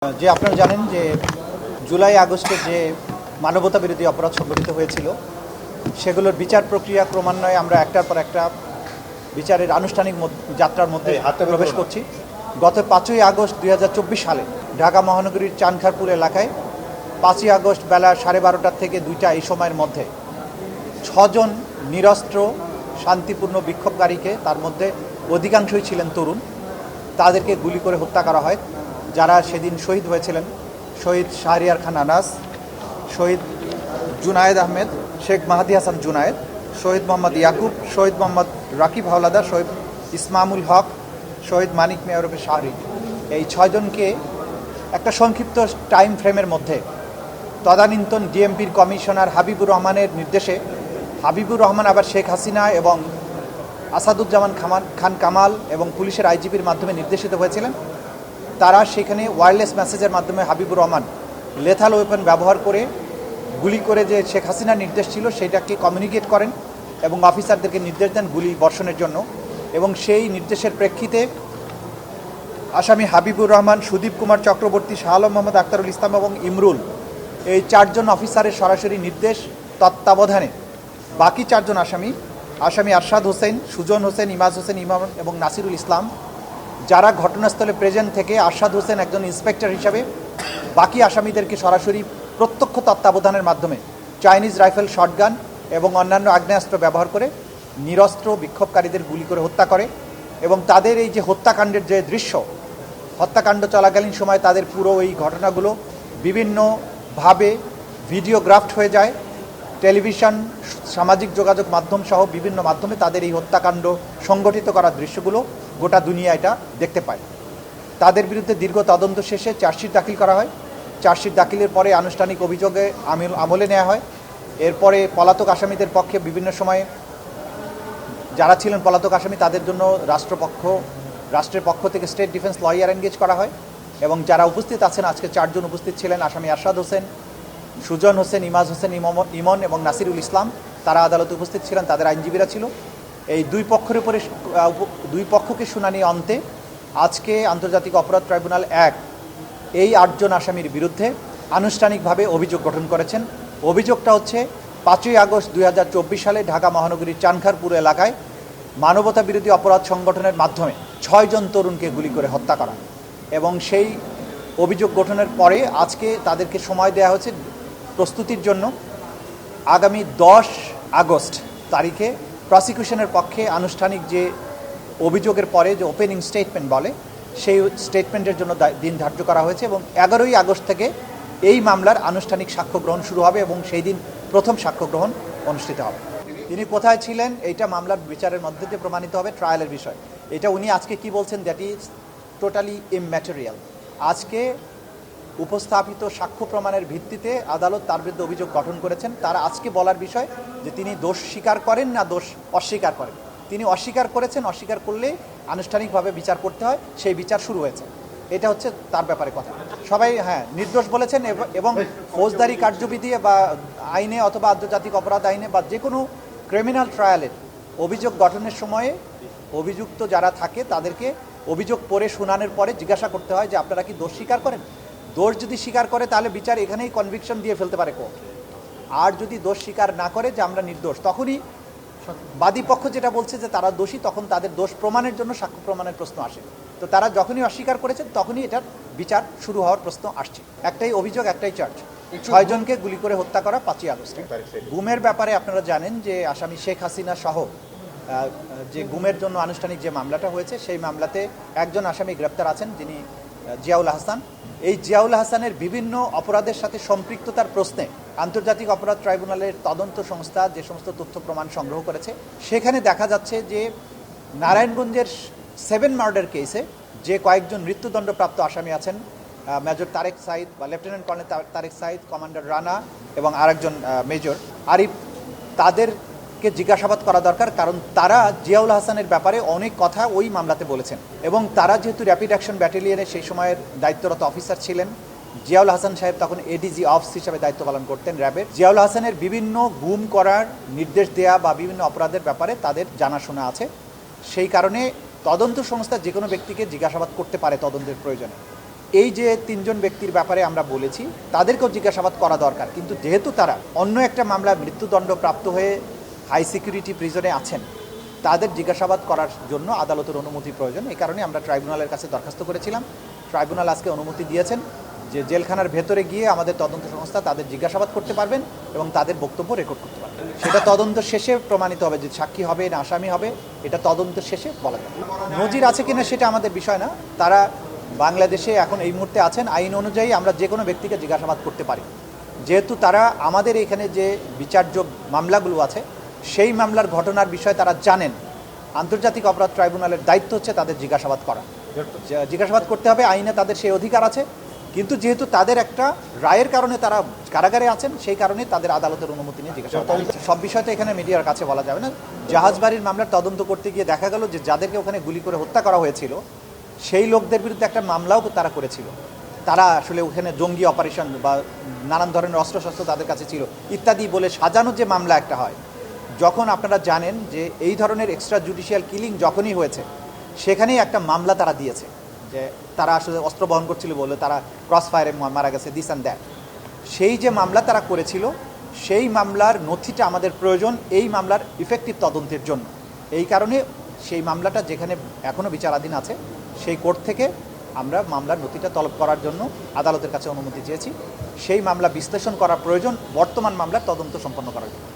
যে আপনারা জানেন যে জুলাই আগস্টে যে মানবতা বিরোধী অপরাধ সংঘটিত হয়েছিল সেগুলোর বিচার প্রক্রিয়া ক্রমান্বয়ে আমরা একটার পর একটা বিচারের আনুষ্ঠানিক যাত্রার মধ্যে প্রবেশ করছি। গত 5ই আগস্ট 2024 সালে ঢাকা মহানগরীর চানখারপুর এলাকায় 5ই আগস্ট বেলা 12:30 থেকে 2টা এই সময়ের মধ্যে 6 জন নিরস্ত্র শান্তিপূর্ণ বিক্ষোভকারীকে, তার মধ্যে অধিকাংশই ছিলেন তরুণ, তাদেরকে গুলি করে হত্যা করা হয়। যারা সেদিন শহীদ হয়েছিলেন শহীদ শাহরিয়ার খান আনাস, শহীদ জুনায়েদ আহমেদ, শেখ মাহাদি হাসান জুনায়েদ, শহীদ মোহাম্মদ ইয়াকুব, শহীদ মোহাম্মদ রাকিব হাওলাদার, শহীদ ইসমামুল হক, শহীদ মানিক মেয়রফে শাহরি, এই 6 জনকে একটা সংক্ষিপ্ত টাইম ফ্রেমের মধ্যে তদানীন্তন ডিএমপির কমিশনার হাবিবুর রহমানের নির্দেশে, হাবিবুর রহমান আবার শেখ হাসিনা এবং আসাদুজ্জামান খান কামাল এবং পুলিশের আইজিপির মাধ্যমে নির্দেশিত হয়েছিলেন। তারা সেখানে ওয়্যারলেস মেসেজের মাধ্যমে হাবিবুর রহমান লেথাল ওয়েপন ব্যবহার করে গুলি করে, যে শেখ হাসিনার নির্দেশ ছিল সেটাকে কমিউনিকেট করেন এবং অফিসারদেরকে নির্দেশ দেন গুলি বর্ষণের জন্য। এবং সেই নির্দেশের প্রেক্ষিতে আসামি হাবিবুর রহমান, সুদীপ কুমার চক্রবর্তী, শাহ আলম মোহাম্মদ আখতারুল ইসলাম এবং ইমরুল, এই 4 জন অফিসারের সরাসরি নির্দেশ তত্ত্বাবধানে বাকি 4 জন আসামি আরশাদ হোসেন, সুজন হোসেন, ইমাজ হোসেন ইমাম এবং নাসিরুল ইসলাম, যারা ঘটনাস্থলে প্রেজেন্ট থেকে আরশাদ হোসেন একজন ইন্সপেক্টর হিসাবে বাকি আসামিদেরকে সরাসরি প্রত্যক্ষ তত্ত্বাবধানের মাধ্যমে চাইনিজ রাইফেল, শটগান এবং অন্যান্য আগ্নেয়াস্ত্র ব্যবহার করে নিরস্ত্র বিক্ষোভকারীদের গুলি করে হত্যা করে। এবং তাদের এই যে হত্যাকাণ্ডের যে দৃশ্য, হত্যাকাণ্ড চলাকালীন সময় তাদের পুরো এই ঘটনাগুলো বিভিন্নভাবে ভিডিওগ্রাফড হয়ে যায়। টেলিভিশন, সামাজিক যোগাযোগ মাধ্যম সহ বিভিন্ন মাধ্যমে তাদের এই হত্যাকাণ্ড সংগঠিত করার দৃশ্যগুলো গোটা দুনিয়া এটা দেখতে পায়। তাদের বিরুদ্ধে দীর্ঘ তদন্ত শেষে চার্জশিট দাখিল করা হয়। চার্জশিট দাখিলের পরে আনুষ্ঠানিক অভিযোগে আমলে নেওয়া হয়। এরপরে পলাতক আসামিদের পক্ষে বিভিন্ন সময়ে যারা ছিলেন পলাতক আসামি তাদের জন্য রাষ্ট্রের পক্ষ থেকে স্টেট ডিফেন্স লয়ার এনগেজ করা হয়। এবং যারা উপস্থিত আছেন, আজকে 4 জন উপস্থিত ছিলেন, আসামি আরশাদ হোসেন, সুজন হোসেন, ইমাজ হোসেন ইমন এবং নাসিরুল ইসলাম, তারা আদালতে উপস্থিত ছিলেন, তাদের আইনজীবীরা ছিল। এই দুই পক্ষকে শুনানি অন্তে আজকে আন্তর্জাতিক অপরাধ ট্রাইব্যুনাল 1 এই 8 জন আসামির বিরুদ্ধে আনুষ্ঠানিকভাবে অভিযোগ গঠন করেছেন। অভিযোগটা হচ্ছে 5ই আগস্ট 2024 সালে ঢাকা মহানগরীর চানখারপুর এলাকায় মানবতা বিরোধী অপরাধ সংগঠনের মাধ্যমে 6 জন তরুণকে গুলি করে হত্যা করা। এবং সেই অভিযোগ গঠনের পরে আজকে তাদেরকে সময় দেওয়া হয়েছে প্রস্তুতির জন্য। আগামী 10 আগস্ট তারিখে প্রসিকিউশনের পক্ষে আনুষ্ঠানিক যে অভিযোগের পরে যে ওপেনিং স্টেটমেন্ট বলে, সেই স্টেটমেন্টের জন্য দিন ধার্য করা হয়েছে। এবং 11ই আগস্ট থেকে এই মামলার আনুষ্ঠানিক সাক্ষ্য গ্রহণ শুরু হবে এবং সেই দিন প্রথম সাক্ষ্য গ্রহণ অনুষ্ঠিত হবে। তিনি কোথায় ছিলেন এইটা মামলার বিচারের মধ্যে দিয়ে প্রমাণিত হবে, ট্রায়ালের বিষয়। এটা উনি আজকে কি বলছেন, দ্যাট ইজ টোটালি ইমম্যাটেরিয়াল। আজকে উপস্থাপিত সাক্ষ্য প্রমাণের ভিত্তিতে আদালত তার বিরুদ্ধে অভিযোগ গঠন করেছেন। তার আজকে বলার বিষয় যে তিনি দোষ স্বীকার করেন না দোষ অস্বীকার করেন। তিনি অস্বীকার করেছেন, অস্বীকার করলে আনুষ্ঠানিকভাবে বিচার করতে হয়, সেই বিচার শুরু হয়েছে। এটা হচ্ছে তার ব্যাপারে কথা। সবাই নির্দোষ বলেছেন এবং ফৌজদারি কার্যবিধি বা আইনে অথবা আন্তর্জাতিক অপরাধ আইনে বা যে কোনো ক্রিমিনাল ট্রায়ালের অভিযোগ গঠনের সময়ে অভিযুক্ত যারা থাকে তাদেরকে অভিযোগ পড়ে শুনানোর পরে জিজ্ঞাসা করতে হয় যে আপনারা কি দোষ স্বীকার করেন। দোষ যদি স্বীকার করে তাহলে বিচার এখানেই কনভিকশন দিয়ে ফেলতে পারে কোর্ট। আর যদি দোষ স্বীকার না করে যে আমরা নির্দোষ, তখনই বাদী পক্ষ যেটা বলছে যে তারা দোষী, তখন তাদের দোষ প্রমাণের জন্য সাক্ষ্য প্রমাণের প্রশ্ন আসে। তো তারা যখনই অস্বীকার করেছেন তখনই এটার বিচার শুরু হওয়ার প্রশ্ন আসছে। একটাই অভিযোগ, একটাই চার্জ, 6 জনকে গুলি করে হত্যা করা 5ই আগস্ট। গুমের ব্যাপারে আপনারা জানেন যে আসামি শেখ হাসিনা সহ যে গুমের জন্য আনুষ্ঠানিক যে মামলাটা হয়েছে, সেই মামলাতে একজন আসামি গ্রেপ্তার আছেন, যিনি জিয়াউল হাসান। এই জিয়াউল হাসানের বিভিন্ন অপরাধের সাথে সম্পৃক্ততার প্রশ্নে আন্তর্জাতিক অপরাধ ট্রাইব্যুনালের তদন্ত সংস্থা যে সমস্ত তথ্য প্রমাণ সংগ্রহ করেছে, সেখানে দেখা যাচ্ছে যে নারায়ণগঞ্জের 7 মার্ডার কেসে যে কয়েকজন মৃত্যুদণ্ডপ্রাপ্ত আসামি আছেন, মেজর তারেক সাইদ বা lieutenant colonel Tarek Sayed, commander Rana এবং আরেকজন মেজর আরিফ, তাদেরকে জিজ্ঞাসাবাদ করা দরকার। কারণ তারা জিয়াউল হাসানের ব্যাপারে অনেক কথা ওই মামলাতে বলেছেন। এবং তারা যেহেতু র্যাপিড অ্যাকশন ব্যাটালিয়নে সেই সময়ের দায়িত্বরত অফিসার ছিলেন, জিয়াউল হাসান সাহেব তখন এডিজি অফিস হিসাবে দায়িত্ব পালন করতেন র্যাবের। জিয়াউল হাসানের বিভিন্ন গুম করার নির্দেশ দেয়া বা বিভিন্ন অপরাধের ব্যাপারে তাদের জানাশোনা আছে। সেই কারণে তদন্ত সংস্থা যে কোনো ব্যক্তিকে জিজ্ঞাসাবাদ করতে পারে তদন্তের প্রয়োজনে। এই যে তিনজন ব্যক্তির ব্যাপারে আমরা বলেছি তাদেরকেও জিজ্ঞাসাবাদ করা দরকার, কিন্তু যেহেতু তারা অন্য একটা মামলায় মৃত্যুদণ্ড প্রাপ্ত হয়ে হাই সিকিউরিটি প্রিজনে আছেন, তাদের জিজ্ঞাসাবাদ করার জন্য আদালতের অনুমতি প্রয়োজন। এই কারণে আমরা ট্রাইব্যুনালের কাছে দরখাস্ত করেছিলাম। ট্রাইব্যুনাল আজকে অনুমতি দিয়েছেন যে জেলখানার ভেতরে গিয়ে আমাদের তদন্ত সংস্থা তাদের জিজ্ঞাসাবাদ করতে পারবেন এবং তাদের বক্তব্য রেকর্ড করতে পারবেন। সেটা তদন্ত শেষে প্রমাণিত হবে যে সাক্ষী হবে না আসামি হবে, এটা তদন্ত শেষে বলা যাবে। নজির আছে কিনা সেটা আমাদের বিষয় না। তারা বাংলাদেশে এখন এই মুহূর্তে আছেন, আইন অনুযায়ী আমরা যে কোনো ব্যক্তিকে জিজ্ঞাসাবাদ করতে পারি। যেহেতু তারা আমাদের এখানে যে বিচার্য মামলাগুলো আছে সেই মামলার ঘটনার বিষয়ে তারা জানেন, আন্তর্জাতিক অপরাধ ট্রাইব্যুনালের দায়িত্ব হচ্ছে তাদের জিজ্ঞাসাবাদ করা। জিজ্ঞাসাবাদ করতে হবে, আইনে তাদের সেই অধিকার আছে, কিন্তু যেহেতু তাদের একটা রায়ের কারণে তারা কারাগারে আছেন, সেই কারণে তাদের আদালতের অনুমতি নিয়ে জিজ্ঞাসাবাদ। সব বিষয় তো এখানে মিডিয়ার কাছে বলা যাবে না। জাহাজবাড়ির মামলার তদন্ত করতে গিয়ে দেখা গেল যে যাদেরকে ওখানে গুলি করে হত্যা করা হয়েছিল সেই লোকদের বিরুদ্ধে একটা মামলাও তারা করেছিল। তারা আসলে ওখানে জঙ্গি অপারেশন বা নানান ধরনের অস্ত্রশস্ত্র তাদের কাছে ছিল ইত্যাদি বলে সাজানো যে মামলা একটা হয়। যখন আপনারা জানেন যে এই ধরনের এক্সট্রা জুডিশিয়াল কিলিং যখনই হয়েছে সেখানেই একটা মামলা তারা দিয়েছে যে তারা আসলে অস্ত্র বহন করছিল বলে তারা ক্রস ফায়ারে মারা গেছে, দিস অ্যান্ড দ্যাট। সেই যে মামলা তারা করেছিল সেই মামলার নথিটা আমাদের প্রয়োজন এই মামলার ইফেক্টিভ তদন্তের জন্য। এই কারণে সেই মামলাটা যেখানে এখনও বিচারাধীন আছে সেই কোর্ট থেকে আমরা মামলার নথিটা তলব করার জন্য আদালতের কাছে অনুমতি চেয়েছি। সেই মামলা বিশ্লেষণ করা প্রয়োজন বর্তমান মামলার তদন্ত সম্পন্ন করার জন্য।